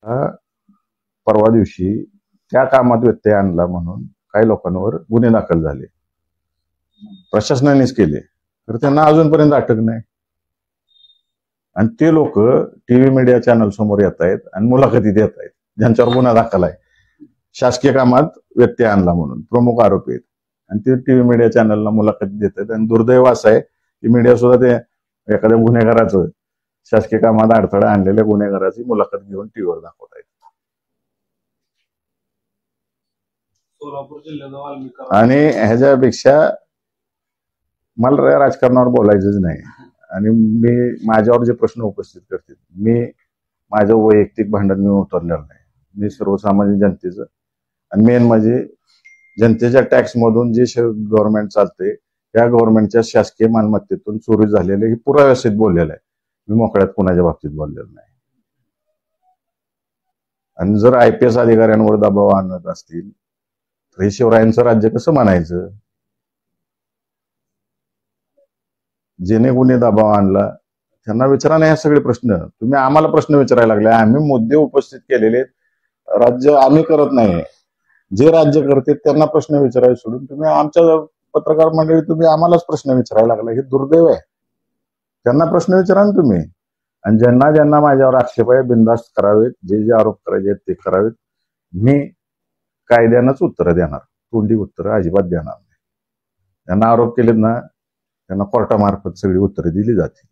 परवा दिवशी त्या कामात व्यत्यय आणला म्हणून काही लोकांवर गुन्हे दाखल झाले, प्रशासनानेच केले, तर त्यांना अजूनपर्यंत अटक नाही. आणि ते लोक टीव्ही मीडिया चॅनल समोर येत आहेत आणि मुलाखती देत आहेत ज्यांच्यावर गुन्हा दाखल आहे, शासकीय कामात व्यत्यय आणला म्हणून प्रमुख आरोपी आहेत. आणि ते टीव्ही मीडिया चॅनलला मुलाखती देत आहेत. आणि दुर्दैव असं आहे की मीडिया सुद्धा ते एखाद्या गुन्हेगाराचं, शासकीय कामात अडथळा आणलेल्या गुन्हेगाराची मुलाखत घेऊन टीव्हीवर दाखवत आहेत. आणि ह्याच्यापेक्षा मला राजकारणावर बोलायचंच नाही. आणि मी माझ्यावर जे प्रश्न उपस्थित करतील, मी माझं वैयक्तिक भांडण मी उतरलेलं नाही. मी सर्वसामान्य जनतेचं, आणि मेन म्हणजे जनतेच्या टॅक्स मधून जे गव्हर्नमेंट चालते त्या गव्हर्नमेंटच्या शासकीय मालमत्तेतून चोरी झालेले हे पुराव्यासहित बोललेलं आहे. मी मोकळ्यात कुणाच्या बाबतीत बोललेलं नाही. आणि जर IPS अधिकाऱ्यांवर दबाव आणत असतील तर हे शिवरायांचं राज्य कसं म्हणायचं? जेणे गुन्हे दबाव आणला त्यांना विचारा नाही. हे सगळे प्रश्न तुम्ही आम्हाला प्रश्न विचारायला लागले. आम्ही मुद्दे उपस्थित केलेले, राज्य आम्ही करत नाही, जे राज्य करते त्यांना प्रश्न विचारायला सोडून तुम्ही आमच्या पत्रकार मंडळी तुम्ही आम्हालाच प्रश्न विचारायला लागला. हे दुर्दैव आहे. त्यांना प्रश्न विचारा ना तुम्ही. आणि ज्यांना ज्यांना माझ्यावर आक्षेप आहे बिनधास्त करावेत, जे जे आरोप करायचे आहेत ते करावेत. मी कायद्यानंच उत्तरं देणार, तोंडी उत्तरं अजिबात देणार नाही. त्यांना आरोप केलेत ना, त्यांना कोर्टामार्फत सगळी उत्तरं दिली जातील.